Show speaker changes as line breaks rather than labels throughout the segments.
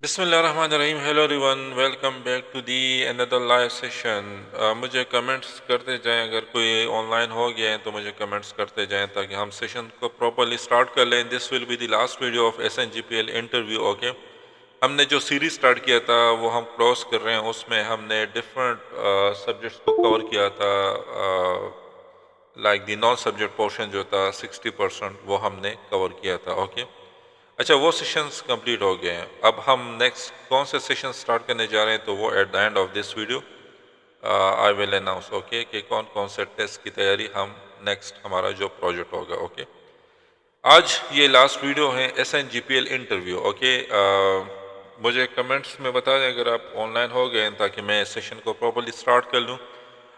بسم اللہ الرحمن الرحیم. Hello everyone, welcome back to the اندر لائیو سیشن. مجھے کمنٹس کرتے جائیں, اگر کوئی آن لائن ہو گیا ہے تو مجھے کمنٹس کرتے جائیں تاکہ ہم سیشن کو پراپرلی سٹارٹ کر لیں. This will be the last video of SNGPL interview. Okay, ہم نے جو سیریز سٹارٹ کیا تھا وہ ہم کلوز کر رہے ہیں. اس میں ہم نے ڈفرینٹ سبجیکٹس کو کور کیا تھا. Like the naan subject portion جو تھا 60% وہ ہم نے کور کیا تھا. اوکے, اچھا وہ سیشنز کمپلیٹ ہو گئے ہیں. اب ہم نیکسٹ کون سے سیشن سٹارٹ کرنے جا رہے ہیں تو وہ at the end of this video I will announce. Okay, کہ کون کون سے ٹیسٹ کی تیاری ہم نیکسٹ ہمارا جو پروجیکٹ ہوگا. اوکے, آج یہ لاسٹ ویڈیو ہے SNGPL انٹرویو. اوکے, مجھے کمنٹس میں بتا دیں اگر آپ آن لائن ہو گئے ہیں تاکہ میں اس سیشن کو پراپرلی سٹارٹ کر لوں.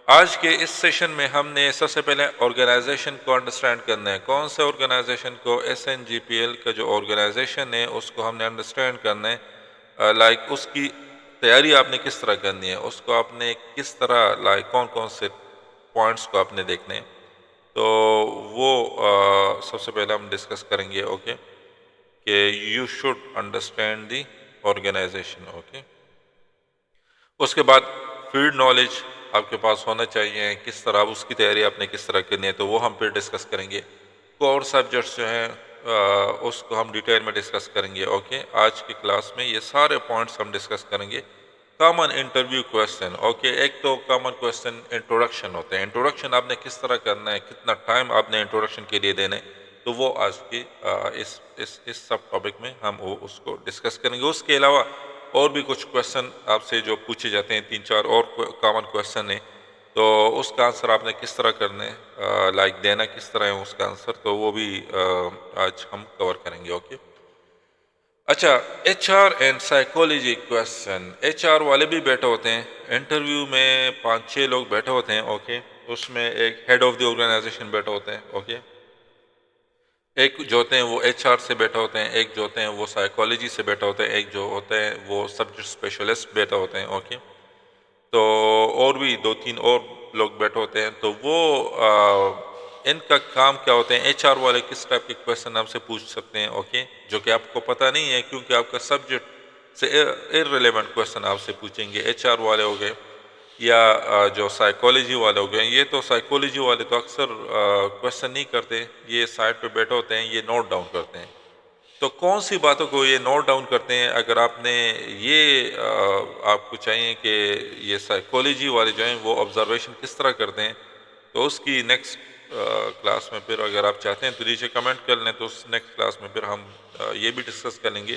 آج کے اس سیشن میں ہم نے سب سے پہلے آرگنائزیشن کو انڈرسٹینڈ کرنا ہے. کون سے آرگنائزیشن کو SNGPL کا جو آرگنائزیشن ہے اس کو ہم نے انڈرسٹینڈ کرنا ہے. لائک اس کی تیاری آپ نے کس طرح کرنی ہے, اس کو آپ نے کس طرح لائک کون کون سے پوائنٹس کو آپ نے دیکھنے ہیں, تو وہ سب سے پہلے ہم ڈسکس کریں گے. اوکے, کہ you should understand the organization. Okay, اس کے بعد فیلڈ نالج آپ کے پاس ہونا چاہیے, کس طرح اس کی تیاری آپ نے کس طرح کرنی ہے, تو وہ ہم پھر ڈسکس کریں گے. کور سبجیکٹس جو ہیں اس کو ہم ڈیٹیل میں ڈسکس کریں گے. اوکے, آج کی کلاس میں یہ سارے پوائنٹس ہم ڈسکس کریں گے. Common interview question. اوکے, ایک تو کامن کویسچن انٹروڈکشن ہوتے ہیں. انٹروڈکشن آپ نے کس طرح کرنا ہے, کتنا ٹائم آپ نے انٹروڈکشن کے لیے دینا ہے, تو وہ آج کی اس سب ٹاپک میں ہم اس کو ڈسکس کریں گے. اس کے علاوہ اور بھی کچھ کویسچن آپ سے جو پوچھے جاتے ہیں, 3-4 اور کامن کویسچن ہیں, تو اس کا آنسر آپ نے کس طرح کرنا ہے, لائک دینا کس طرح ہے اس کا آنسر, تو وہ بھی آج ہم کور کریں گے. اوکے, اچھا, HR and psychology question. HR والے بھی بیٹھے ہوتے ہیں انٹرویو میں, 5-6 لوگ بیٹھے ہوتے ہیں. اوکے, اس میں ایک ہیڈ آف دی آرگنائزیشن بیٹھے ہوتے ہیں. اوکے, ایک جو ہوتے ہیں وہ HR سے بیٹھے ہوتے ہیں, ایک جو ہوتے ہیں وہ سائیکالوجی سے بیٹھے ہوتے ہیں, ایک جو ہوتے ہیں وہ سبجیکٹ اسپیشلسٹ بیٹھے ہوتے ہیں. اوکے, تو اور بھی 2-3 اور لوگ بیٹھے ہوتے ہیں. تو وہ ان کا کام کیا ہوتے ہیں, HR والے کس ٹائپ کے کویسچن آپ سے پوچھ سکتے ہیں. اوکے, جو کہ آپ کو پتہ نہیں ہے کیونکہ آپ کا سبجیکٹ سے ارریلیونٹ کویسچن آپ سے پوچھیں گے. HR والے ہو گئے یا جو سائیکالوجی والے ہو گئے. یہ تو سائیکالوجی والے تو اکثر کویسچن نہیں کرتے, یہ سائٹ پہ بیٹھے ہوتے ہیں, یہ نوٹ ڈاؤن کرتے ہیں. تو کون سی باتوں کو یہ نوٹ ڈاؤن کرتے ہیں, اگر آپ نے یہ آپ کو چاہیے کہ یہ سائیکالوجی والے جو ہیں وہ آبزرویشن کس طرح کرتے ہیں, تو اس کی نیکسٹ کلاس میں پھر اگر آپ چاہتے ہیں تو نیچے کمنٹ کر لیں, تو اس نیکسٹ کلاس میں پھر ہم یہ بھی ڈسکس کر لیں گے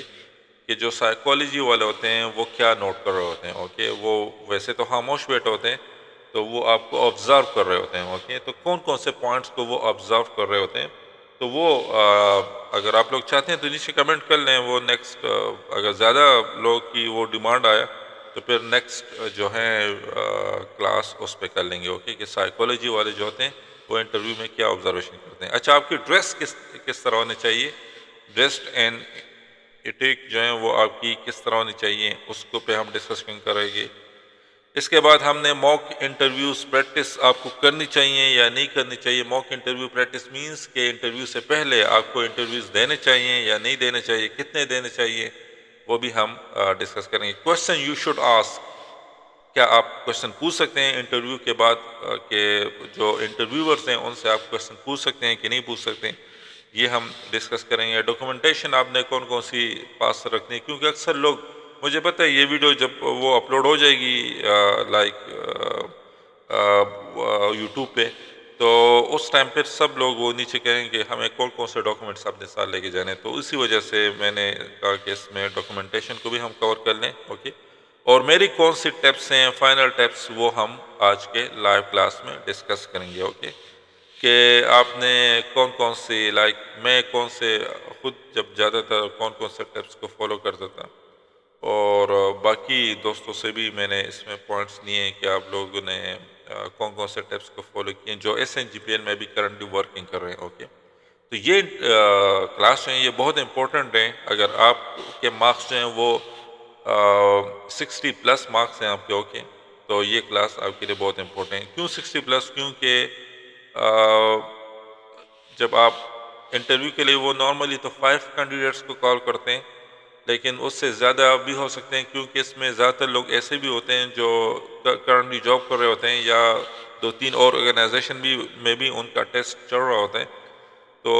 کہ جو سائیکالوجی والے ہوتے ہیں وہ کیا نوٹ کر رہے ہوتے ہیں. اوکے, وہ ویسے تو خاموش بیٹھے ہوتے ہیں, تو وہ آپ کو آبزرو کر رہے ہوتے ہیں. اوکے, تو کون کون سے پوائنٹس کو وہ آبزرو کر رہے ہوتے ہیں, تو وہ اگر آپ لوگ چاہتے ہیں تو نیچے کمنٹ کر لیں. وہ نیکسٹ اگر زیادہ لوگ کی وہ ڈیمانڈ آیا تو پھر نیکسٹ جو ہے کلاس اس پہ کر لیں گے. اوکے, کہ سائیکالوجی والے جو ہوتے ہیں وہ انٹرویو میں کیا آبزرویشن کرتے ہیں. اچھا, آپ کی ڈریس کس طرح ہونی چاہیے, ڈریسڈ اینڈ ایٹھک جو ہیں وہ آپ کی کس طرح ہونی چاہیے, اس کو پہ ہم ڈسکشن کریں گے. اس کے بعد ہم نے موک انٹرویوز پریکٹس آپ کو کرنی چاہیے یا نہیں کرنی چاہیے. موک انٹرویو پریکٹس مینس کہ انٹرویو سے پہلے آپ کو انٹرویوز دینے چاہیے یا نہیں دینے چاہیے, کتنے دینے چاہیے, وہ بھی ہم ڈسکس کریں گے. کویسچن یو شوڈ آسک, کیا آپ کویسچن پوچھ سکتے ہیں انٹرویو کے بعد, کہ جو انٹرویورز ہیں ان سے آپ کویسچن پوچھ سکتے ہیں کہ نہیں پوچھ سکتے ہیں, یہ ہم ڈسکس کریں گے. ڈاکومنٹیشن آپ نے کون کون سی پاس رکھنی ہے, کیونکہ اکثر لوگ, مجھے پتہ ہے یہ ویڈیو جب وہ اپلوڈ ہو جائے گی لائک یوٹیوب پہ, تو اس ٹائم پہ سب لوگ وہ نیچے کہیں کہ ہمیں کون کون سے ڈاکومنٹس اپنے ساتھ لے کے جانے, تو اسی وجہ سے میں نے کہا کہ اس میں ڈاکومنٹیشن کو بھی ہم کور کر لیں. اوکے, اور میری کون سی ٹیپس ہیں, فائنل ٹیپس, وہ ہم آج کے لائیو کلاس میں ڈسکس کریں گے. اوکے, کہ آپ نے کون کون سی, لائک میں کون سے خود جب جاتا تھا کون کون سے ٹیپس کو فالو کرتا تھا, اور باقی دوستوں سے بھی میں نے اس میں پوائنٹس لیے ہیں کہ آپ لوگوں نے کون کون سے ٹیپس کو فالو کیے ہیں جو SNGPL میں بھی کرنٹلی ورکنگ کر رہے ہیں. اوکے, تو یہ کلاس جو ہیں یہ بہت امپورٹنٹ ہیں. اگر آپ کے مارکس جو ہیں وہ 60+ مارکس ہیں آپ کے, اوکے, تو یہ کلاس آپ کے لیے بہت امپورٹنٹ ہے. کیوں 60+, کیونکہ جب آپ انٹرویو کے لیے وہ نارملی تو 5 کینڈیڈیٹس کو کال کرتے ہیں, لیکن اس سے زیادہ بھی ہو سکتے ہیں، کیونکہ اس میں زیادہ تر لوگ ایسے بھی ہوتے ہیں جو کرنٹلی جاب کر رہے ہوتے ہیں، یا 2-3 اور آرگنائزیشن میں بھی ان کا ٹیسٹ چل رہا ہوتا ہے، تو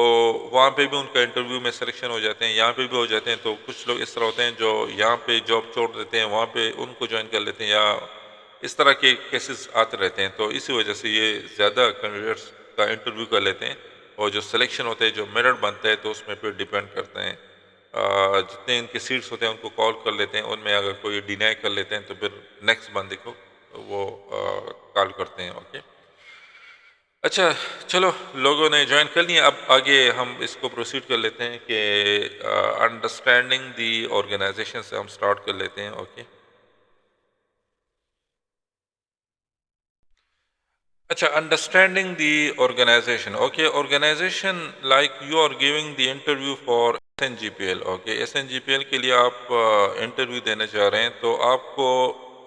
وہاں پہ بھی ان کا انٹرویو میں سلیکشن ہو جاتے ہیں، یہاں پہ بھی ہو جاتے ہیں. تو کچھ لوگ اس طرح ہوتے ہیں جو یہاں پہ جاب چھوڑ دیتے ہیں، وہاں پہ ان کو جوائن کر لیتے ہیں، یا اس طرح کے کیسز آتے رہتے ہیں. تو اسی وجہ سے یہ زیادہ کینڈیڈیٹس کا انٹرویو کر لیتے ہیں، اور جو سلیکشن ہوتے ہیں، جو میرٹ بنتا ہے، تو اس میں پھر ڈیپینڈ کرتے ہیں. جتنے ان کے سیٹس ہوتے ہیں ان کو کال کر لیتے ہیں، ان میں اگر کوئی ڈینائی کر لیتے ہیں تو پھر نیکسٹ بندے کو وہ کال کرتے ہیں. اوکے، اچھا، چلو لوگوں نے جوائن کر لیا. اب آگے ہم اس کو پروسیڈ کر لیتے ہیں کہ انڈرسٹینڈنگ دی آرگنائزیشن سے ہم سٹارٹ کر لیتے ہیں. اوکے، اچھا، understanding the organization. Okay, organization like you are giving the interview for SNGPL. Okay, SNGPL کے لیے آپ انٹرویو دینے جا رہے ہیں، تو آپ کو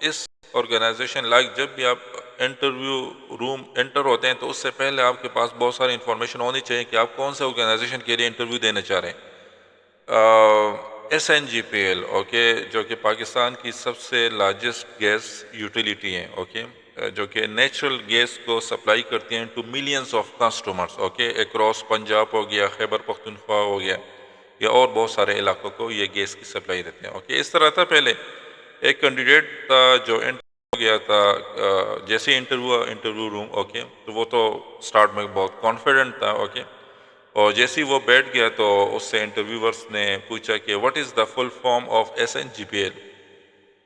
اس آرگنائزیشن لائک جب بھی آپ انٹرویو روم انٹر ہوتے ہیں تو اس سے پہلے آپ کے پاس بہت ساری انفارمیشن ہونی چاہیے کہ آپ کون سے آرگنائزیشن کے لیے انٹرویو دینے چاہ رہے ہیں. SNGPL، اوکے، جو کہ پاکستان کی سب سے لارجسٹ گیس یوٹیلیٹی ہیں. اوکے، جو کہ نیچرل گیس کو سپلائی کرتی ہیں to millions of customers. Okay, across Punjab ہو گیا، خیبر پختونخوا ہو گیا، یا اور بہت سارے علاقوں کو یہ گیس کی سپلائی دیتے ہیں. اوکے، اس طرح تھا پہلے ایک کینڈیڈیٹ تھا جو انٹرویو ہو گیا تھا، جیسے انٹرویو روم. اوکے، تو وہ تو سٹارٹ میں بہت کانفیڈنٹ تھا. اوکے، اور جیسے ہی وہ بیٹھ گیا تو اس سے انٹرویورس نے پوچھا کہ what is the full form of SNGPL.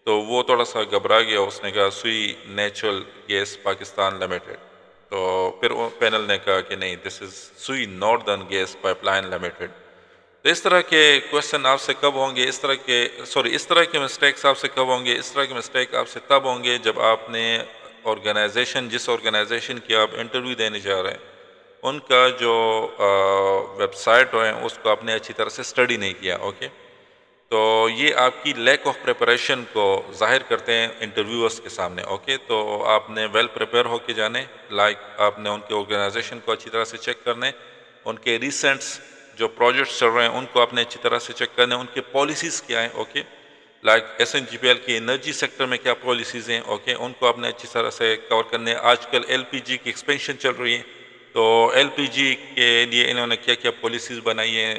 تو وہ تھوڑا سا گھبرا گیا، اس نے کہا سوئی نیچرل گیس پاکستان لمیٹڈ. تو پھر پینل نے کہا کہ نہیں، this is Sui northern gas pipeline limited. تو اس طرح کے کوشچن آپ سے کب ہوں گے، اس طرح کے مسٹیکس آپ سے کب ہوں گے؟ اس طرح کے مسٹیک آپ سے تب ہوں گے جب آپ نے جس آرگنائزیشن کی آپ انٹرویو دینے جا رہے ہیں ان کا جو ویب سائٹ ہے اس کو آپ نے اچھی طرح سے اسٹڈی نہیں کیا. اوکے، تو یہ آپ کی لیک آف پریپریشن کو ظاہر کرتے ہیں انٹرویورس کے سامنے. اوکے، تو آپ نے ویل پریپیئر ہو کے جانے، لائک آپ نے ان کے آرگنائزیشن کو اچھی طرح سے چیک کرنے، ان کے ریسنٹس جو پروجیکٹس چل رہے ہیں ان کو آپ نے اچھی طرح سے چیک کرنے، ان کے پالیسیز کیا ہیں. اوکے، لائک SNGPL کی انرجی سیکٹر میں کیا پالیسیز ہیں. اوکے، ان کو آپ نے اچھی طرح سے کور کرنے. آج کل LPG کی ایکسپینشن چل رہی ہے، تو LPG کے لیے انہوں نے کیا کیا پالیسیز بنائی ہیں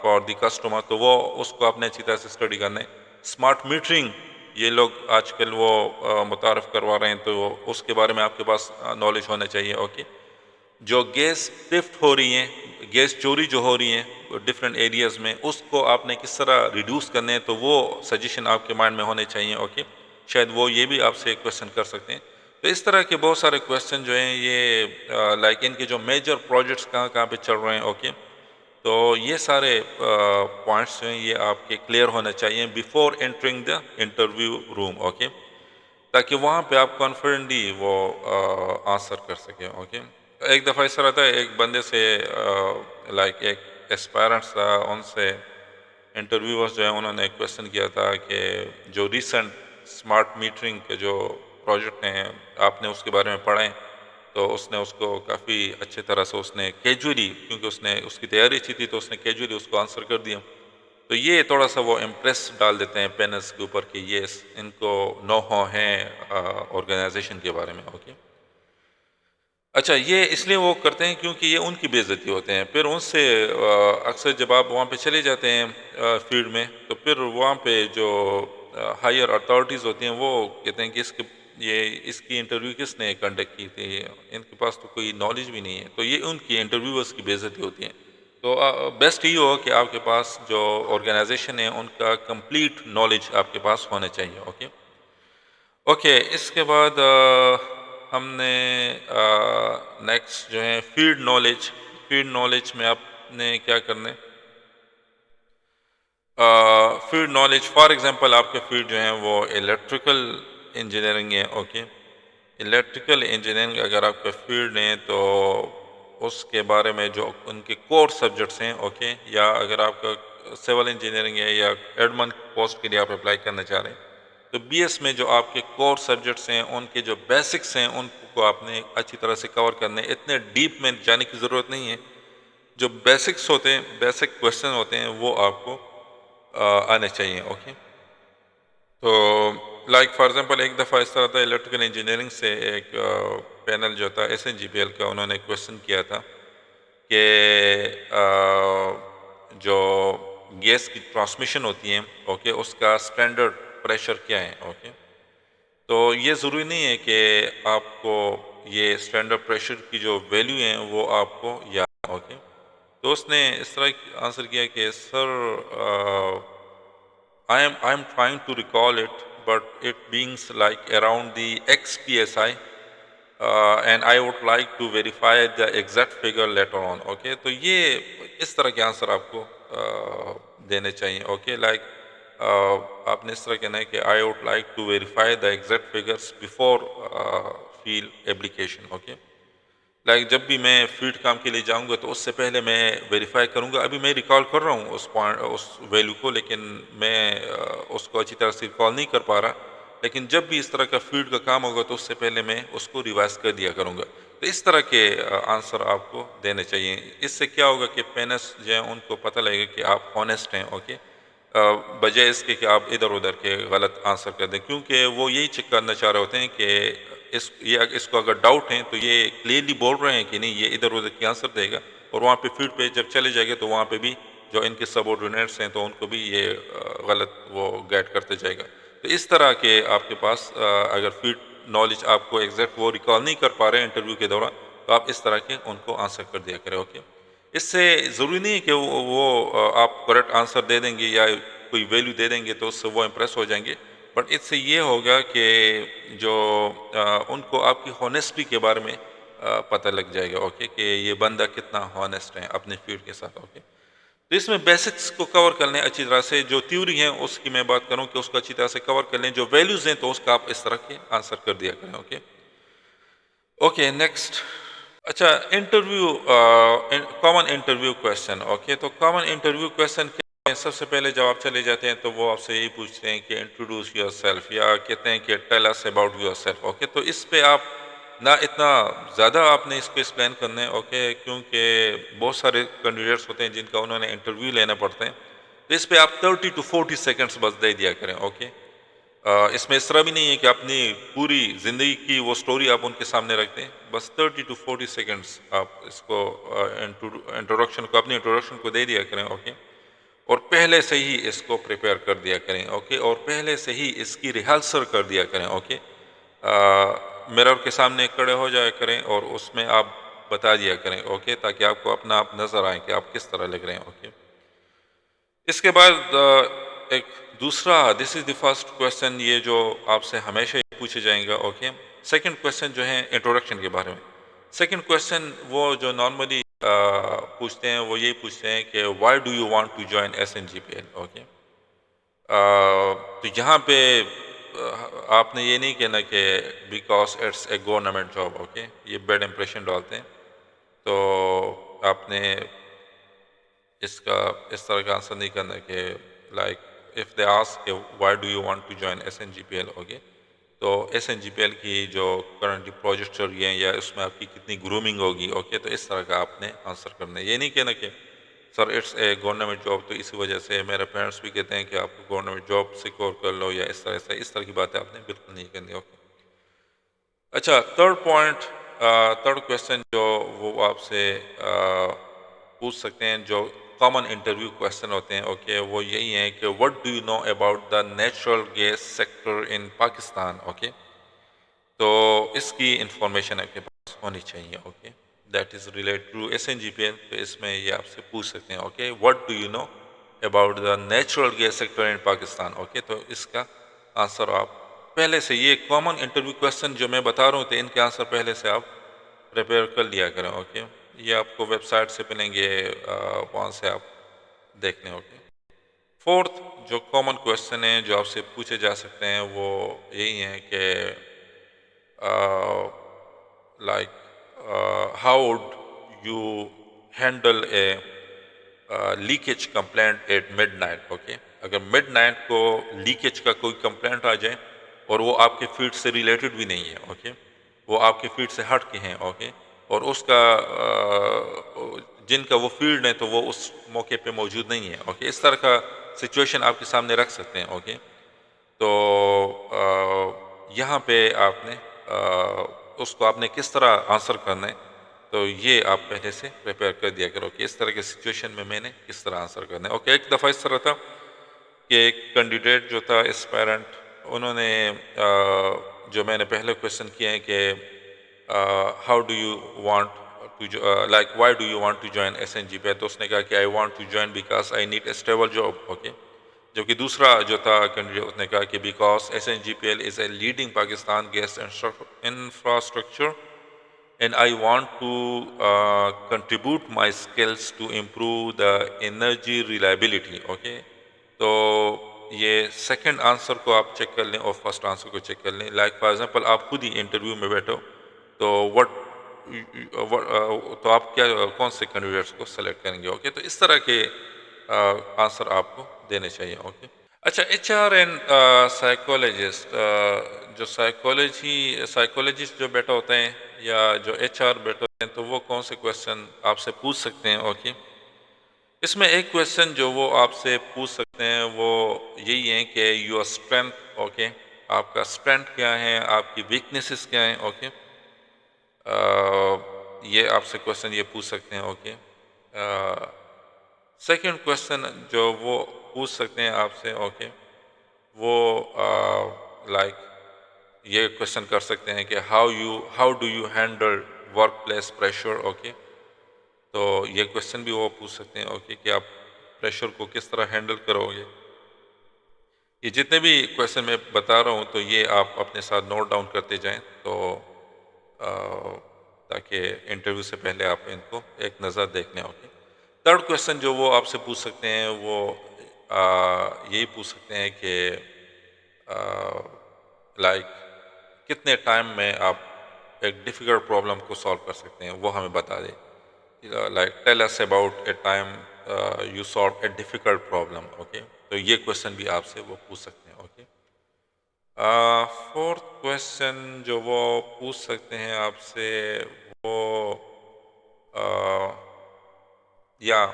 فار دی کسٹمر، تو وہ اس کو آپ نے اچھی طرح سے اسٹڈی کرنا ہے. اسمارٹ میٹرنگ یہ لوگ آج کل وہ متعارف کروا رہے ہیں، تو اس کے بارے میں آپ کے پاس نالج ہونا چاہیے. اوکے، جو گیس تھفٹ ہو رہی ہیں، گیس چوری جو ہو رہی ہیں ڈفرینٹ ایریاز میں، اس کو آپ نے کس طرح ریڈیوس کرنے ہیں، تو وہ سجیشن آپ کے مائنڈ میں ہونے چاہیے. اوکے، شاید وہ یہ بھی آپ سے کویشچن کر سکتے ہیں. تو اس طرح کے بہت سارے کویشچن جو ہیں یہ لائک ان کے جو میجر پروجیکٹس کہاں کہاں پہ چل رہے ہیں. اوکے، تو یہ سارے پوائنٹس جو ہیں یہ آپ کے کلیئر ہونا چاہیے before entering the interview room. Okay, تاکہ وہاں پہ آپ کانفیڈنٹلی وہ آنسر کر سکیں. اوکے، ایک دفعہ اس طرح تھا، ایک بندے سے لائک ایک ایسپائرنٹس تھا، ان سے انٹرویورس جو ہیں انہوں نے کویشچن کیا تھا کہ جو ریسنٹ اسمارٹ میٹرنگ کے جو پروجیکٹ ہیں آپ نے اس کے بارے میں پڑھیں. تو اس نے اس کو کافی اچھے طرح سے اس نے کیجولی، کیونکہ اس کی تیاری اچھی تھی تو اس نے کیجولی اس کو آنسر کر دیا. تو یہ تھوڑا سا وہ امپریس ڈال دیتے ہیں پینلس کے اوپر کہ یہ ان کو نو ہو ہیں آرگنائزیشن کے بارے میں. اوکے، اچھا، یہ اس لیے وہ کرتے ہیں کیونکہ یہ ان کی بے عزتی ہوتے ہیں. پھر ان سے اکثر جب آپ وہاں پہ چلے جاتے ہیں فیلڈ میں، تو پھر وہاں پہ جو ہائر اتھارٹیز ہوتی ہیں وہ کہتے ہیں کہ اس کی انٹرویو کس نے کنڈکٹ کی تھی، ان کے پاس تو کوئی نالج بھی نہیں ہے. تو یہ ان کی انٹرویورس کی بے عزتی ہوتی ہیں. تو بیسٹ یہ ہو کہ آپ کے پاس جو آرگنائزیشن ہے ان کا کمپلیٹ نالج آپ کے پاس ہونا چاہیے. اوکے، اوکے، اس کے بعد ہم نے نیکسٹ جو ہے فیلڈ نالج میں آپ نے کیا کرنا ہے. فیلڈ نالج فار ایگزامپل آپ کے فیلڈ جو ہیں وہ الیکٹریکل انجینئرنگ ہے. اوکے، الیکٹریکل انجینئرنگ اگر آپ کا فیلڈ ہے تو اس کے بارے میں جو ان کے کور سبجیکٹس ہیں. اوکے، یا اگر آپ کا سول انجینئرنگ ہے یا ایڈمن پوسٹ کے لیے آپ اپلائی کرنا چاہ رہے ہیں، تو BS میں جو آپ کے کور سبجیکٹس ہیں ان کے جو بیسکس ہیں ان کو آپ نے اچھی طرح سے کور کرنے. اتنے ڈیپ میں جانے کی ضرورت نہیں ہے. جو بیسکس ہوتے ہیں، بیسک کویشچن ہوتے ہیں وہ آپ کو آنے چاہیے. اوکے. تو لائک فار ایگزامپل ایک دفعہ اس طرح تھا الیکٹریکل انجینئرنگ سے ایک پینل جو تھا SNGPL کا, انہوں نے کویشچن کیا تھا کہ جو گیس کی ٹرانسمیشن ہوتی ہے اوکے اس کا اسٹینڈرڈ پریشر کیا ہے. اوکے. تو یہ ضروری نہیں ہے کہ آپ کو یہ اسٹینڈرڈ پریشر کی جو ویلیو ہیں وہ آپ کو یاد. اوکے. تو اس نے اس طرح آنسر کیا کہ سر I am trying to recall it, but it beings like around the X psi, and I would like to verify the exact figure later on. Okay, تو یہ اس طرح کے آنسر آپ کو دینے چاہیے. اوکے. لائک آپ نے اس طرح کہنا ہے کہ I would like to verify the exact figures before field application. Okay. Like جب بھی میں فیلڈ کام کے لیے جاؤں گا تو اس سے پہلے میں ویریفائی کروں گا. ابھی میں ریکال کر رہا ہوں اس پوائنٹ اس ویلیو کو, لیکن میں اس کو اچھی طرح سے ریکال نہیں کر پا رہا. لیکن جب بھی اس طرح کا فیلڈ کا کام ہوگا تو اس سے پہلے میں اس کو ریوائز کر دیا کروں گا. تو اس طرح کے آنسر آپ کو دینے چاہیے. اس سے کیا ہوگا کہ پینس جو ہیں ان کو پتہ لگے گا کہ آپ ہانیسٹ ہیں. اوکے. بجائے اس کے کہ آپ ادھر ادھر کے غلط آنسر کر دیں, کیونکہ وہ یہی چیک کرنا چاہ رہے ہوتے ہیں کہ اس کو اگر ڈاؤٹ ہیں تو یہ کلیئرلی بول رہے ہیں کہ نہیں یہ ادھر ادھر کی آنسر دے گا, اور وہاں پہ فیلڈ پہ جب چلے جائے گا تو وہاں پہ بھی جو ان کے سب آرڈینیٹس ہیں تو ان کو بھی یہ غلط وہ گائڈ کرتے جائے گا. تو اس طرح کے آپ کے پاس اگر فیلڈ نالج آپ کو ایگزیکٹ وہ ریکال نہیں کر پا رہے ہیں انٹرویو کے دوران, تو آپ اس طرح کے ان کو آنسر کر دیا کریں. اوکے. اس سے ضروری نہیں ہے کہ وہ آپ کریکٹ آنسر دے دیں گے یا کوئی ویلیو دے دیں گے تو اس سے وہ امپریس ہو جائیں گے, بٹ اس سے یہ ہوگا کہ جو ان کو آپ کی ہانیسٹی کے بارے میں پتہ لگ جائے گا. اوکے. کہ یہ بندہ کتنا ہانیسٹ ہے اپنے فیلڈ کے ساتھ. اوکے. تو اس میں بیسکس کو کور کر لیں اچھی طرح سے. جو تھیوری ہیں اس کی میں بات کروں کہ اس کو اچھی طرح سے کور کر لیں. جو ویلیوز ہیں تو اس کا آپ اس طرح کے آنسر کر دیا کریں. اوکے. اوکے. نیکسٹ. اچھا, interview common interview question. Okay. تو کامن انٹرویو کویشچن کیا, سب سے پہلے جب آپ چلے جاتے ہیں تو وہ آپ سے یہی پوچھتے ہیں کہ انٹروڈیوس یور سیلف, یا کہتے ہیں کہ tell us about yourself. Okay. تو اس پہ آپ نہ اتنا زیادہ آپ نے اس کو ایکسپلین کرنا ہے. اوکے. کیونکہ بہت سارے کینڈیڈیٹس ہوتے ہیں جن کا انہوں نے انٹرویو لینا پڑتا ہے, تو اس پہ آپ 30 to 40 سیکنڈس بس دے دیا کریں. اوکے. اس میں اس طرح بھی نہیں ہے کہ اپنی پوری زندگی کی وہ سٹوری آپ ان کے سامنے رکھ دیں. بس 30 to 40 سیکنڈس آپ اس کو انٹروڈکشن کو اپنی انٹروڈکشن کو دے دیا کریں. اوکے. اور پہلے سے ہی اس کو پریپیئر کر دیا کریں. اوکے. اور پہلے سے ہی اس کی ریہرسل کر دیا کریں. اوکے. مرر کے سامنے کھڑے ہو جایا کریں اور اس میں آپ بتا دیا کریں. اوکے. تاکہ آپ کو اپنا آپ نظر آئے کہ آپ کس طرح لگ رہے ہیں. اوکے. اس کے بعد ایک دوسرا, دس از دی فرسٹ کویشچن, یہ جو آپ سے ہمیشہ ہی پوچھے جائیں گا. اوکے. سیکنڈ کویشچن جو ہے انٹروڈکشن کے بارے میں. سیکنڈ کویشچن وہ جو نارملی پوچھتے ہیں وہ یہی پوچھتے ہیں کہ why do you want to join SNGPL. Okay. تو یہاں پہ آپ نے یہ نہیں کہنا کہ because it's a government job. Okay. یہ بیڈ امپریشن ڈالتے ہیں. تو آپ نے اس طرح کا آنسر نہیں کرنا کہ لائک اف دے آسک کہ why do you want to join SNGPL. Okay. تو SNGPL کی جو کرنٹلی پروجیکٹ چل رہی ہیں یا اس میں آپ کی کتنی گرومنگ ہوگی. اوکے. تو اس طرح کا آپ نے آنسر کرنا ہے. یہ نہیں کہنا کہ sir it's a government job, تو اسی وجہ سے میرے پیرنٹس بھی کہتے ہیں کہ آپ کو گورنمنٹ جاب سیکور کر لو, یا اس طرح کی باتیں آپ نے بالکل نہیں کرنی. اوکے. اچھا, تھرڈ کویشچن جو وہ آپ سے پوچھ سکتے ہیں, جو کامن انٹرویو کویشچن ہوتے ہیں. اوکے. وہ یہی ہیں کہ what do you know about the natural gas sector in Pakistan. Okay. تو اس کی انفارمیشن آپ کے پاس ہونی چاہیے. Okay. That is relate to SNGPL. تو اس میں یہ آپ سے پوچھ سکتے ہیں. Okay. What do you know about the natural gas sector in Pakistan. Okay. تو اس کا آنسر آپ پہلے سے, یہ کامن انٹرویو کویشچن جو میں بتا رہا ہوں تو ان کے آنسر پہلے سے آپ پریپیئر کر لیا کریں. اوکے. یہ آپ کو ویب سائٹ سے ملیں گے, وہاں سے آپ دیکھ لیں. اوکے. فورتھ جو کامن کویشچن ہیں جو آپ سے پوچھے جا سکتے ہیں وہ یہی ہیں کہ like how would you handle a leakage complaint at midnight. Okay. اگر مڈ نائٹ کو لیکیج کا کوئی کمپلینٹ آ جائے اور وہ آپ کے فیلڈ سے ریلیٹڈ بھی نہیں ہے. اوکے. وہ آپ کے فیلڈ سے ہٹ کے ہیں. اوکے. اور اس کا جن کا وہ فیلڈ ہے تو وہ اس موقع پہ موجود نہیں ہے. اوکے. اس طرح کا سچویشن آپ کے سامنے رکھ سکتے ہیں. اوکے تو یہاں پہ آپ نے اس کو آپ نے کس طرح آنسر کرنا ہے تو یہ آپ پہلے سے پریپیئر کر دیا کرو کہ اس طرح کے سچویشن میں نے کس طرح آنسر کرنا ہے. اوکے ایک دفعہ اس طرح تھا کہ ایک کینڈیڈیٹ جو تھا اسپائرنٹ انہوں نے جو میں نے پہلے کویشچن کیے ہیں کہ how do you want to like why do you want to join S N G P تو اس نے کہا کہ I want to join because I need a stable job. Okay جبکہ دوسرا جو تھا کینڈیڈیٹ اس نے کہا کہ because S N G P L is a leading Pakistan gas infrastructure and I want to contribute my skills to improve the energy reliability. Okay تو یہ سیکنڈ آنسر کو آپ چیک کر لیں اور فرسٹ آنسر کو چیک کر لیں. لائک فار ایگزامپل آپ خود ہی انٹرویو میں بیٹھو تو تو آپ کیا کون سے کینڈیڈیٹس کو سلیکٹ کریں گے. اوکے تو اس طرح کے آنسر آپ کو دینے چاہیے. اوکے اچھا ایچ آر اینڈ سائیکولوجسٹ جو سائیکولوجسٹ جو بیٹھا ہوتے ہیں یا جو ایچ آر بیٹھے ہوتے ہیں تو وہ کون سے کویشچن آپ سے پوچھ سکتے ہیں. اوکے اس میں ایک کویشچن جو وہ آپ سے پوچھ سکتے ہیں وہ یہی ہیں کہ یور اسٹرینتھ. اوکے آپ کا اسٹرینتھ کیا ہے, آپ کی ویکنیسز کیا ہیں. اوکے یہ آپ سے کویشچن یہ پوچھ سکتے ہیں. اوکے سیکنڈ کویشچن جو وہ پوچھ سکتے ہیں آپ سے اوکے وہ لائک یہ کویشچن کر سکتے ہیں کہ how do you handle work place pressure. Okay تو یہ کویشچن بھی وہ پوچھ سکتے ہیں. اوکے کہ آپ پریشر کو کس طرح ہینڈل کرو گے. یہ جتنے بھی کویشچن میں بتا رہا ہوں تو یہ آپ اپنے ساتھ نوٹ ڈاؤن کرتے جائیں تو تاکہ انٹرویو سے پہلے آپ ان کو ایک نظر دیکھ لیں. اوکے تھرڈ کویشچن جو وہ آپ سے پوچھ سکتے ہیں وہ یہی پوچھ سکتے ہیں کہ لائک کتنے ٹائم میں آپ ایک ڈیفیکلٹ پرابلم کو سالو کر سکتے ہیں وہ ہمیں بتا دیں. Like tell us about a time you solve a difficult problem. Okay تو یہ کویشچن بھی آپ سے وہ پوچھ سکتے ہیں. اوکے فورتھ کویشچن جو وہ پوچھ سکتے ہیں آپ سے وہ یا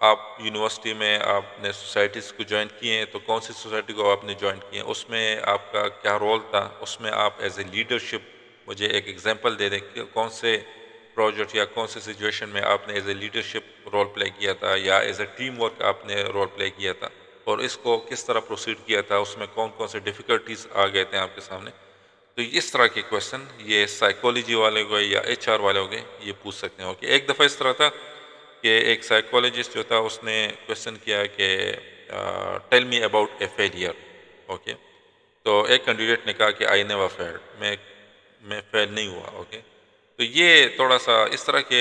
آپ یونیورسٹی میں آپ نے سوسائٹیز کو جوائن کیے ہیں تو کون سی سوسائٹی کو آپ نے جوائن کیے ہیں, اس میں آپ کا کیا رول تھا, اس میں آپ ایز اے لیڈرشپ مجھے ایک ایگزامپل دے دیں کہ کون سے پروجیکٹ یا کون سے سچویشن میں آپ نے as a leadership role play کیا تھا یا ایز اے ٹیم ورک آپ نے رول پلے کیا تھا اور اس کو کس طرح پروسیڈ کیا تھا, اس میں کون کون سے ڈیفیکلٹیز آ گئے تھے آپ کے سامنے. تو اس طرح کے کویشچن یہ سائیکالوجی والے کو یا ایچ آر والے ہو گئے یہ پوچھ سکتے ہیں. اوکے ایک دفعہ اس طرح تھا کہ ایک سائیکالوجسٹ جو تھا اس نے کویشچن کیا کہ tell me about a failure. Okay تو ایک کینڈیڈیٹ نے کہا کہ آئی نیور فیلڈ, میں فیل نہیں ہوا. اوکے تو یہ تھوڑا سا اس طرح کے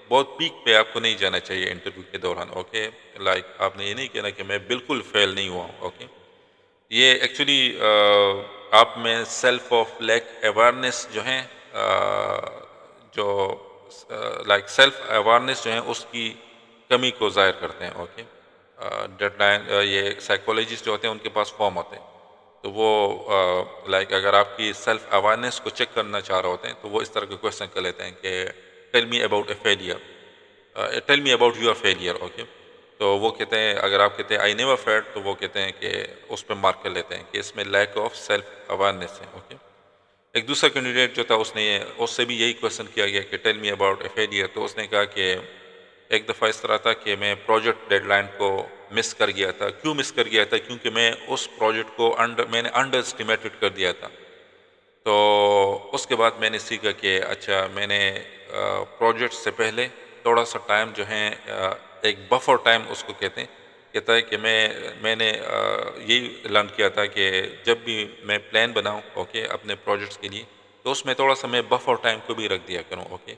بہت پیک پہ آپ کو نہیں جانا چاہیے انٹرویو کے دوران. اوکے لائک آپ نے یہ نہیں کہنا کہ میں بالکل فیل نہیں ہوا ہوں. اوکے یہ ایکچولی آپ میں سیلف آف لیک اویئرنیس جو ہیں جو لائک سیلف اویئرنیس جو ہیں اس کی کمی کو ظاہر کرتے ہیں. اوکے ڈیڈ لائن یہ سائیکالوجسٹ جو ہوتے ہیں ان کے پاس فارم ہوتے ہیں تو وہ لائک اگر آپ کی سیلف اویئرنیس کو چیک کرنا چاہ رہے ہوتے ہیں تو وہ اس طرح کے کویشچن کر لیتے ہیں کہ tell me about a failure, tell me about your failure. Okay تو وہ کہتے ہیں اگر آپ کہتے ہیں آئی نیور فیلڈ تو وہ کہتے ہیں کہ اس پہ مارک کر لیتے ہیں کہ اس میں لیک آف سیلف اویئرنیس ہے. اوکے ایک دوسرا کینڈیڈیٹ جو تھا اس سے بھی یہی کویشچن کیا گیا کہ tell me about a failure تو اس نے کہا کہ ایک دفعہ اس طرح تھا کہ میں پروجیکٹ ڈیڈ لائن کو مس کر گیا تھا. کیوں مس کر گیا تھا؟ کیونکہ میں اس پروجیکٹ کو میں نے انڈر اسٹیمیٹڈ کر دیا تھا. تو اس کے بعد میں نے سیکھا کہ اچھا میں نے پروجیکٹ سے پہلے تھوڑا سا ٹائم جو ہے ایک بفر ٹائم اس کو کہتے ہیں, کہتا ہے کہ میں نے یہی لرن کیا تھا کہ جب بھی میں پلان بناؤں اوکے اپنے پروجیکٹس کے لیے تو اس میں تھوڑا سا میں بفر ٹائم کو بھی رکھ دیا کروں. اوکے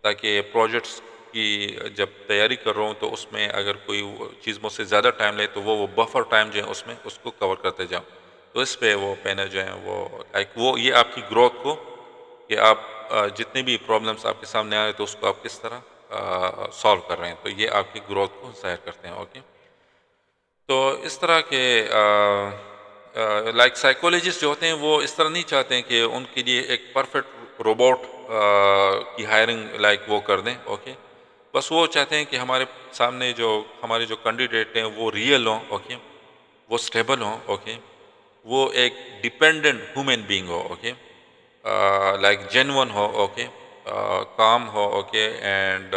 تاکہ پروجیکٹس کی جب تیاری کر رہا ہوں تو اس میں اگر کوئی چیز مجھ سے زیادہ ٹائم لے تو وہ بفر ٹائم جو ہے اس میں اس کو کور کرتے جاؤں. تو اس پہ وہ پینل جو ہیں وہ لائک وہ یہ آپ کی گروتھ کو کہ آپ جتنے بھی پرابلمس آپ کے سامنے آ رہے تو اس کو آپ کس طرح سالو کر رہے ہیں تو یہ آپ کی گروتھ کو ظاہر کرتے ہیں. اوکے تو اس طرح کے لائک سائیکالوجسٹ جو ہوتے ہیں وہ اس طرح نہیں چاہتے ہیں کہ ان کے لیے ایک پرفیکٹ روبوٹ کی ہائرنگ لائک وہ کر دیں. اوکے بس وہ چاہتے ہیں کہ ہمارے جو کینڈیڈیٹ ہیں وہ ریئل ہوں، اوکے، وہ اسٹیبل ہوں، اوکے، وہ ایک ڈیپینڈنٹ ہیومن بینگ ہو، اوکے، لائک جینون ہو، اوکے، کام ہو، اوکے، اینڈ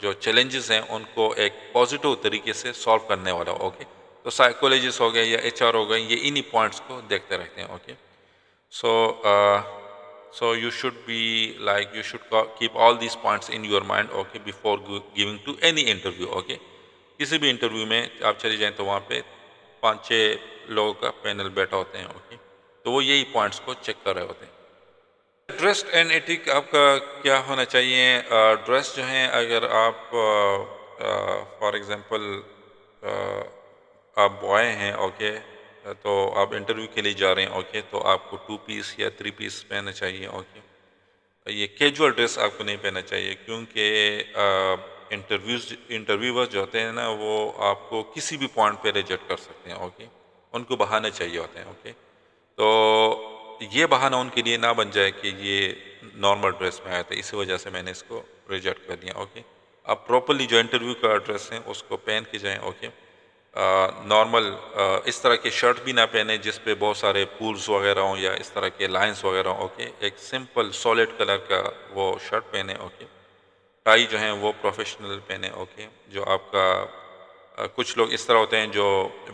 جو چیلنجز ہیں ان کو ایک پازیٹیو طریقے سے سالو کرنے والا ہو، اوکے. تو سائیکولوجسٹ ہو گئے یا ایچ آر ہو گئے، یہ انہی پوائنٹس کو دیکھتے رہتے ہیں، okay. So, you should be like you should keep all these points in your mind, okay, before giving to any interview, okay. کسی بھی انٹرویو میں آپ چلے جائیں تو وہاں پہ 5-6 لوگوں کا پینل بیٹھا ہوتے ہیں، اوکے، تو وہ یہی پوائنٹس کو چیک کر رہے ہوتے ہیں. ڈریس اینڈ ایٹک آپ کا کیا ہونا چاہیے؟ ڈریس جو ہیں، اگر آپ فار ایگزامپل آپ بوائے ہیں، اوکے، تو آپ انٹرویو کے لیے جا رہے ہیں، اوکے، تو آپ کو 2 پیس یا 3 پیس پہننا چاہیے، اوکے. یہ کیجول ڈریس آپ کو نہیں پہننا چاہیے، کیونکہ انٹرویور جو ہوتے ہیں نا، وہ آپ کو کسی بھی پوائنٹ پہ ریجیکٹ کر سکتے ہیں، اوکے. ان کو بہانے چاہیے ہوتے ہیں، اوکے. تو یہ بہانہ ان کے لیے نہ بن جائے کہ یہ نارمل ڈریس میں آیا تھا، اسی وجہ سے میں نے اس کو ریجیکٹ کر دیا، اوکے. آپ پراپرلی جو انٹرویو کا ڈریس ہے اس کو پہن کے جائیں، اوکے. نارمل اس طرح کے شرٹ بھی نہ پہنے جس پہ بہت سارے پولز وغیرہ ہوں یا اس طرح کے لائنس وغیرہ ہوں، اوکے. ایک سمپل سالڈ کلر کا وہ شرٹ پہنے، اوکے. ٹائی جو ہیں وہ پروفیشنل پہنے، اوکے. جو آپ کا کچھ لوگ اس طرح ہوتے ہیں جو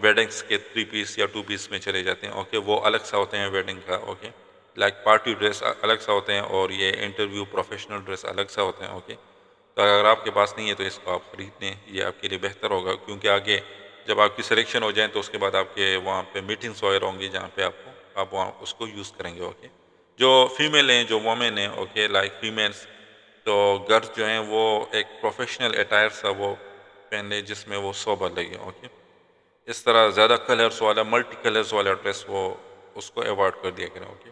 ویڈنگس کے 3 پیس یا 2 پیس میں چلے جاتے ہیں، اوکے، وہ الگ سا ہوتے ہیں ویڈنگ کا، اوکے. لائک پارٹی ڈریس الگ سا ہوتے ہیں اور یہ انٹرویو پروفیشنل ڈریس الگ سا ہوتے ہیں، اوکے. تو اگر آپ کے پاس نہیں ہے تو اس کو آپ خرید لیں، یہ آپ کے لیے بہتر ہوگا، کیونکہ آگے جب آپ کی سلیکشن ہو جائیں تو اس کے بعد آپ کے وہاں پہ میٹنگس وغیرہ ہوں گی جہاں پہ آپ وہاں اس کو یوز کریں گے، اوکے. جو فیمیل ہیں، جو وومن ہیں، اوکے، لائک فیمیلس، تو گرلس جو ہیں وہ ایک پروفیشنل اٹائر سا وہ پہن لیں جس میں وہ سوبر لگے، اوکے. اس طرح زیادہ کلرس والا، ملٹی کلرس والا ڈریس وہ اس کو ایوائڈ کر دیا کریں، اوکے.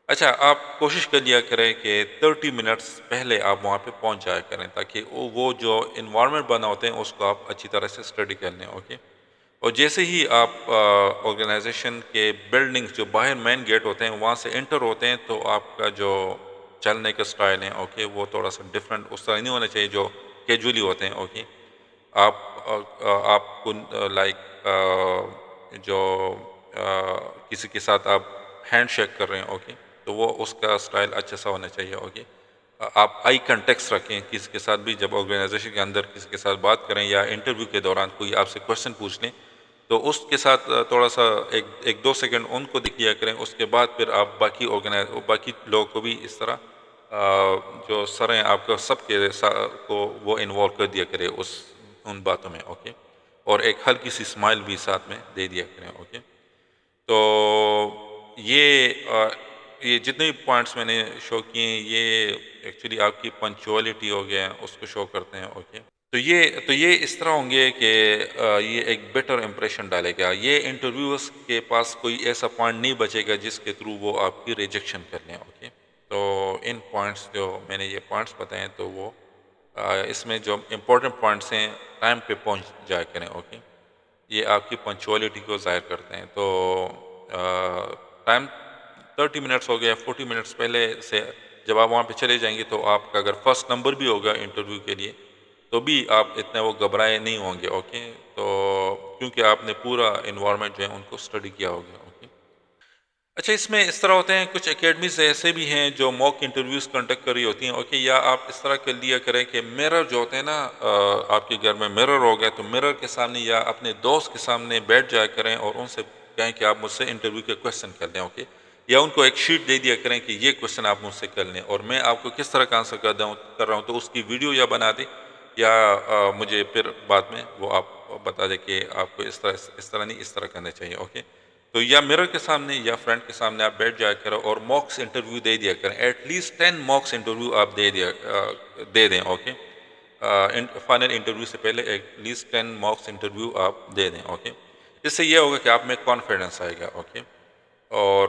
اچھا، آپ کوشش کر لیا کریں کہ 30 منٹس پہلے آپ وہاں پہ پہنچ جایا کریں، تاکہ وہ جو انوائرمنٹ بنا ہوتے ہیں اس کو آپ اچھی طرح سے اسٹڈی کر لیں، اوکے. اور جیسے ہی آپ آرگنائزیشن کے بلڈنگس جو باہر مین گیٹ ہوتے ہیں وہاں سے انٹر ہوتے ہیں تو آپ کا جو چلنے کا سٹائل ہے، اوکے، وہ تھوڑا سا ڈفرینٹ اس طرح نہیں ہونا چاہیے جو کیجولی ہوتے ہیں، اوکے. آپ آپ کو لائک جو کسی کے ساتھ آپ ہینڈ شیک کر رہے ہیں، اوکے، تو وہ اس کا سٹائل اچھا سا ہونا چاہیے، اوکے. آپ آئی کنٹیکٹس رکھیں کسی کے ساتھ بھی، جب آرگنائزیشن کے اندر کسی کے ساتھ بات کریں یا انٹرویو کے دوران کوئی آپ سے کوشچن پوچھ لیں تو اس کے ساتھ تھوڑا سا 1-2 سیکنڈ ان کو دکھ لیا کریں. اس کے بعد پھر آپ باقی لوگوں کو بھی اس طرح جو سر ہیں آپ کا سب کے کو وہ انوالو کر دیا کرے ان باتوں میں، اوکے. اور ایک ہلکی سی اسمائل بھی ساتھ میں دے دیا کریں، اوکے. تو یہ جتنے بھی پوائنٹس میں نے شو کیے ہیں یہ ایکچولی آپ کی پنچوالٹی ہو گیا اس کو شو کرتے ہیں، اوکے. تو یہ اس طرح ہوں گے کہ یہ ایک بیٹر امپریشن ڈالے گا. یہ انٹرویوز کے پاس کوئی ایسا پوائنٹ نہیں بچے گا جس کے تھرو وہ آپ کی ریجیکشن کر لیں، اوکے. تو ان پوائنٹس جو میں نے یہ پوائنٹس بتائے ہیں تو وہ اس میں جو امپورٹنٹ پوائنٹس ہیں ٹائم پہ پہنچ جایا کریں، اوکے. یہ آپ کی پنچوالٹی کو ظاہر کرتے ہیں. تو ٹائم 30 منٹس ہو گیا، 40 منٹس پہلے سے جب آپ وہاں پہ چلے جائیں گے تو آپ کا اگر فرسٹ نمبر بھی ہوگا انٹرویو کے لیے تو بھی آپ اتنے وہ گھبرائے نہیں ہوں گے، اوکے. تو کیونکہ آپ نے پورا انوائرمنٹ جو ہے ان کو اسٹڈی کیا ہوگا، اوکے. اچھا، اس میں اس طرح ہوتے ہیں کچھ اکیڈمیز ایسے بھی ہیں جو موک انٹرویوز کنڈکٹ کر رہی ہوتی ہیں، اوکے. یا آپ اس طرح کر لیا کریں کہ مرر جو ہوتے ہیں نا، آپ کے گھر میں مرر ہو گیا تو مرر کے سامنے یا اپنے دوست کے سامنے بیٹھ جایا کریں اور ان سے کہیں کہ آپ مجھ سے انٹرویو کے کوشچن کر لیں، اوکے. یا ان کو ایک شیٹ دے دیا کریں کہ یہ کوشچن آپ مجھ سے کر لیں اور میں آپ کو کس طرح کا آنسر کر رہا ہوں تو اس کی ویڈیو یا بنا دیں یا مجھے پھر بعد میں وہ آپ بتا دیں کہ آپ کو اس طرح نہیں، اس طرح کرنا چاہیے، اوکے. تو یا مرر کے سامنے یا فرینڈ کے سامنے آپ بیٹھ جایا کرو اور موکس انٹرویو دے دیا کریں. ایٹ لیسٹ 10 موکس انٹرویو آپ دے دیں، اوکے. فائنل انٹرویو سے پہلے ایٹ لیسٹ 10 موکس انٹرویو آپ دے دیں، اوکے. اس سے یہ ہوگا کہ آپ میں کانفیڈنس آئے گا، اوکے. اور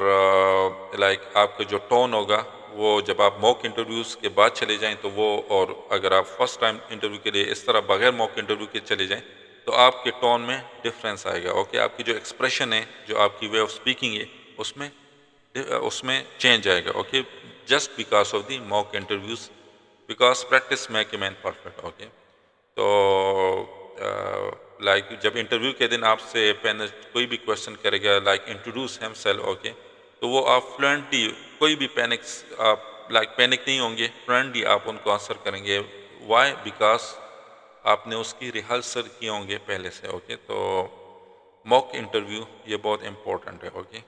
لائک آپ کا جو ٹون ہوگا وہ جب آپ موک انٹرویوز کے بعد چلے جائیں تو وہ، اور اگر آپ فرسٹ ٹائم انٹرویو کے لیے اس طرح بغیر موک انٹرویو کے چلے جائیں تو آپ کے ٹون میں ڈفرینس آئے گا، اوکے. آپ کی جو ایکسپریشن ہے، جو آپ کی وے آف اسپیکنگ ہے، اس میں چینج آئے گا، okay. Just because of the mock interviews, because practice make a man perfect, okay. تو لائک جب انٹرویو کے دن آپ سے پینلسٹ کوئی بھی کویشچن کرے گا like introduce himself, okay, تو وہ آپ فلوئنٹلی کوئی بھی آپ لائک پینک نہیں ہوں گے، فلوئنٹلی آپ ان کو آنسر کریں گے. وائی؟ بیکاز آپ نے اس کی ریہرسل کیے ہوں گے پہلے سے. اوکے، تو موک انٹرویو یہ بہت امپورٹنٹ ہے. اوکے،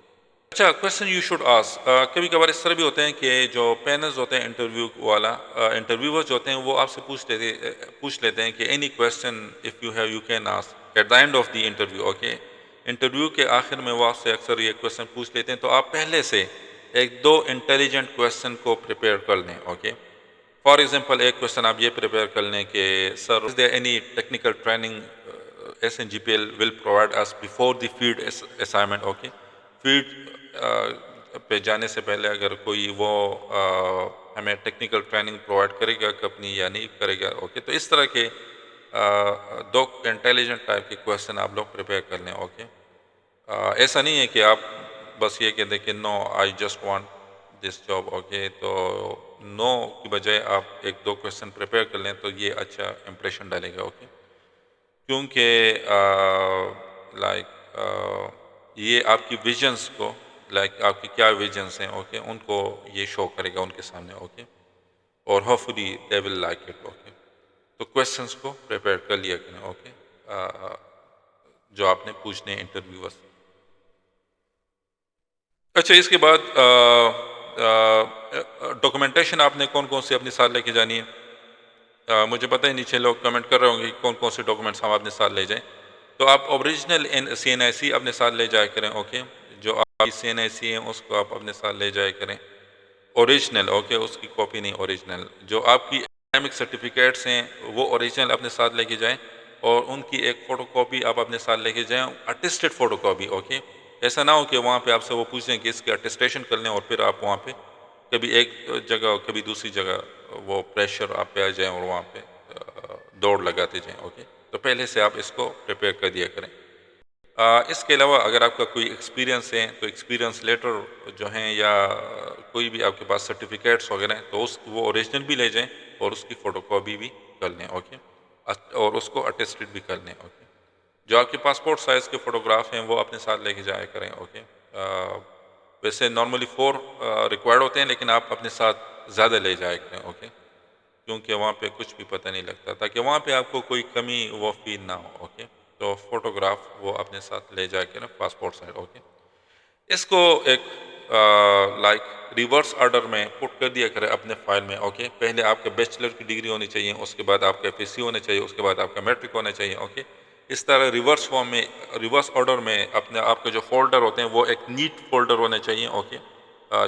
اچھا کویشچن یو شوڈ آسک. کبھی کبھار اس طرح بھی ہوتے ہیں کہ جو پینلز ہوتے ہیں انٹرویو والا، انٹرویور جو ہوتے ہیں وہ آپ سے پوچھ لیتے ہیں کہ any question if you have you can ask at the end of the interview. Okay, interview کے آخر میں وہ آپ سے اکثر یہ کویشچن پوچھ لیتے ہیں، تو آپ پہلے سے ایک دو انٹیلیجنٹ کویشچن کو پریپیئر کر لیں. اوکے، فار ایگزامپل ایک کویشچن آپ یہ پریپیئر کر لیں کہ sir is there any technical training SNGPL will provide us before the field assignment. Okay, field پہ جانے سے پہلے اگر کوئی وہ ہمیں ٹیکنیکل ٹریننگ پرووائڈ کرے گا کمپنی یا نہیں کرے گا. اوکے، تو اس طرح کے دو انٹیلیجنٹ ٹائپ کے کویشچن آپ لوگ پریپیئر کر لیں. اوکے، ایسا نہیں ہے کہ آپ بس یہ کہہ دیں کہ no I just want this job. Okay, تو نو کی بجائے آپ ایک دو کویشچن پریپیئر کر لیں تو یہ اچھا امپریشن ڈالے گا. اوکے، کیونکہ لائک یہ آپ کی ویژنس کو، لائک آپ کی کیا ویژنس ہیں، اوکے، ان کو یہ شو کرے گا ان کے سامنے. اوکے، اور hope fully they will like it. Okay, تو کویشچنس کو پریپیئر کر لیا کریں. اوکے، جو آپ نے پوچھنے انٹرویو سے. اچھا، اس کے بعد ڈاکومنٹیشن آپ نے کون کون سی اپنے ساتھ لے کے جانی ہے؟ مجھے پتہ ہے نیچے لوگ کمنٹ کر رہے ہوں گے کون کون سے ڈاکومنٹس ہم اپنے ساتھ لے جائیں. تو آپ اوریجنل CNIC اپنے ساتھ لے جایا کریں. اوکے، جو آپ کی CNIC ہیں اس کو آپ اپنے ساتھ لے جایا کریں اوریجنل. اوکے، اس کی کاپی نہیں، اوریجنل. جو آپ کی اکیڈمک سرٹیفکیٹس ہیں وہ اوریجنل اپنے ساتھ لے کے جائیں، اور ان کی ایک فوٹو کاپی آپ اپنے ساتھ لے کے جائیں، اٹیسٹڈ فوٹو کاپی. اوکے، ایسا نہ ہو کہ وہاں پہ آپ سے وہ پوچھیں کہ اس کی اٹیسٹیشن کر لیں اور پھر آپ وہاں پہ کبھی ایک جگہ کبھی دوسری جگہ وہ پریشر آپ پہ آ جائیں اور وہاں پہ دوڑ لگاتے جائیں. اوکے، تو پہلے سے آپ اس کو پریپیئر کر دیا کریں. اس کے علاوہ اگر آپ کا کوئی ایکسپیرینس ہے تو ایکسپیرینس لیٹر جو ہیں یا کوئی بھی آپ کے پاس سرٹیفکیٹس وغیرہ ہیں تو وہ اوریجنل بھی لے جائیں اور اس کی فوٹو کاپی بھی کر لیں. اوکے، اور اس کو اٹیسٹڈ بھی کر لیں. اوکے، جو آپ کے پاسپورٹ سائز کے فوٹوگراف ہیں وہ اپنے ساتھ لے کے جایا کریں. اوکے، ویسے نارملی 4 ریکوائرڈ ہوتے ہیں لیکن آپ اپنے ساتھ زیادہ لے جایا کریں. اوکے، کیونکہ وہاں پہ کچھ بھی پتہ نہیں لگتا تاکہ وہاں پہ آپ کو کوئی کمی وہ فیل نہ ہو. اوکے، تو فوٹوگراف وہ اپنے ساتھ لے جا کے نا پاسپورٹ سائز. اوکے، اس کو ایک لائک ریورس آرڈر میں پٹ کر دیا کرے اپنے فائل میں. اوکے، پہلے آپ کا بیچلر کی ڈگری ہونی چاہیے، اس کے بعد آپ کا FSC ہونا چاہیے، اس کے بعد آپ کا میٹرک ہونا چاہیے. اوکے، اس طرح ریورس فارم میں ریورس آرڈر میں اپنے آپ کے جو فولڈر ہوتے ہیں وہ ایک نیٹ فولڈر ہونے چاہیے. اوکے،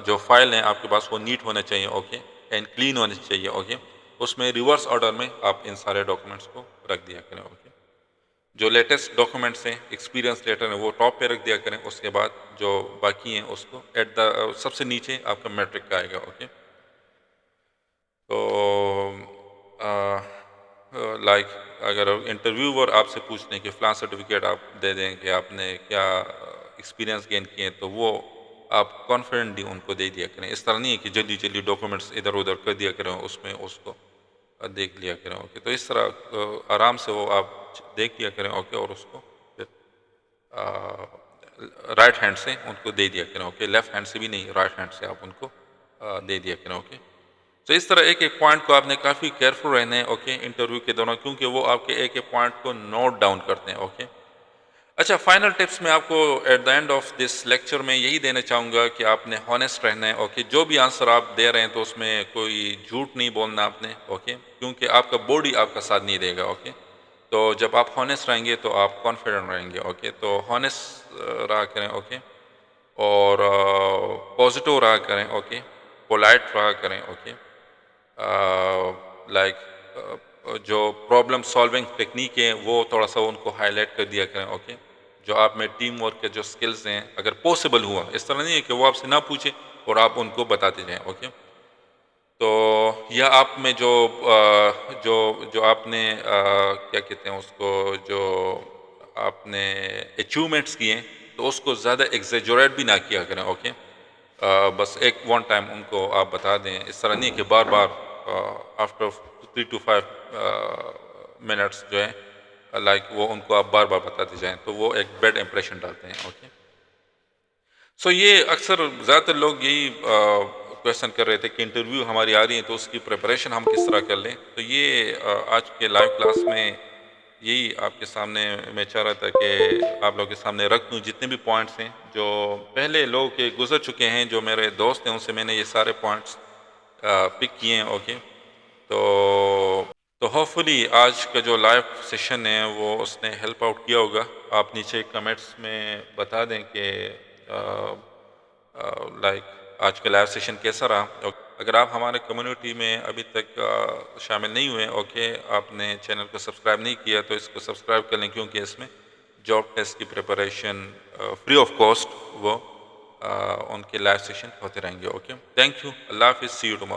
جو فائل ہیں آپ کے پاس وہ نیٹ ہونے چاہیے. اوکے، اینڈ کلین ہونے چاہیے. اوکے، اس میں ریورس آرڈر میں آپ ان سارے ڈاکومنٹس کو رکھ دیا کریں. اوکے، جو لیٹسٹ ڈاکومنٹس ہیں ایکسپیرینس لیٹر ہیں وہ ٹاپ پہ رکھ دیا کریں، اس کے بعد جو باقی ہیں اس کو سب سے نیچے آپ کا میٹرک کا آئے گا. اوکے، تو لائک اگر انٹرویور آپ سے پوچھنے کہ فلاں سرٹیفکیٹ آپ دے دیں کہ آپ نے کیا ایکسپیرینس گین کیے تو وہ آپ کانفیڈنٹلی ان کو دے دیا کریں. اس طرح نہیں ہے کہ جلدی جلدی ڈاکومنٹس ادھر ادھر کر دیا کریں، اس میں اس کو دیکھ لیا کریں. اوکے، تو اس طرح آرام سے وہ آپ دیکھ لیا کریں. اوکے، اور اس کو پھر رائٹ ہینڈ سے ان کو دے دیا کریں. اوکے، لیفٹ ہینڈ سے بھی نہیں، رائٹ ہینڈ سے آپ ان کو دے دیا کریں. اوکے، تو اس طرح ایک ایک پوائنٹ کو آپ نے کافی کیئرفل رہنا ہے. اوکے، انٹرویو کے دوران، کیونکہ وہ آپ کے ایک ایک پوائنٹ کو نوٹ ڈاؤن کرتے ہیں. اوکے، اچھا فائنل ٹپس میں آپ کو at the end of this lecture میں یہی دینا چاہوں گا کہ آپ نے ہانیسٹ رہنا ہے. اوکے، جو بھی آنسر آپ دے رہے ہیں تو اس میں کوئی جھوٹ نہیں بولنا آپ نے. اوکے، کیونکہ آپ کا باڈی آپ کا ساتھ نہیں دے گا. اوکے، تو جب آپ ہانیسٹ رہیں گے تو آپ کانفیڈنٹ رہیں گے. اوکے، تو ہانیسٹ رہا کریں. اوکے، اور پازیٹیو رہا کریں. اوکے، پولائٹ رہا کریں. اوکے، لائک جو پرابلم سالونگ ٹیکنیک ہیں وہ تھوڑا سا ان کو ہائی لائٹ کر دیا کریں. اوکے، جو آپ میں ٹیم ورک کے جو سکلز ہیں اگر پاسبل ہوا، اس طرح نہیں ہے کہ وہ آپ سے نہ پوچھیں اور آپ ان کو بتاتے جائیں. اوکے، تو یا آپ میں جو جو آپ نے کیا کہتے ہیں اس کو، جو آپ نے اچیومنٹس کیے ہیں تو اس کو زیادہ ایگزیجوریٹ بھی نہ کیا کریں. اوکے، بس ایک ون ٹائم ان کو آپ بتا دیں. اس طرح نہیں کہ بار بار آفٹر 3 to 5 منٹس جو ہے لائک وہ ان کو آپ بار بار بتاتے جائیں تو وہ ایک بیڈ امپریشن ڈالتے ہیں. اوکے سو یہ اکثر زیادہ تر لوگ یہی کویشچن کر رہے تھے کہ انٹرویو ہماری آ رہی ہے تو اس کی پریپریشن ہم کس طرح کر لیں. تو یہ آج کے لائیو کلاس میں یہی آپ کے سامنے میں چاہ رہا تھا کہ آپ لوگوں کے سامنے رکھ دوں جتنے بھی پوائنٹس ہیں جو پہلے لوگ کے گزر چکے ہیں, جو میرے دوست ہیں ان سے میں نے یہ سارے پوائنٹس پک کیے ہیں. اوکے تو ہوپ فلی آج کا جو لائیو سیشن ہے وہ اس نے ہیلپ آؤٹ کیا ہوگا. آپ نیچے کمنٹس میں بتا دیں کہ لائک آج کا لائیو سیشن کیسا رہا. اگر آپ ہمارے کمیونٹی میں ابھی تک شامل نہیں ہوئے, اوکے آپ نے چینل کو سبسکرائب نہیں کیا تو اس کو سبسکرائب کر لیں, کیونکہ اس میں جاب ٹیسٹ کی پریپریشن فری آف کاسٹ وہ ان کے لائیو سیشن ہوتے رہیں گے. اوکے تھینک یو, اللہ حافظ, سی یو ٹمارو.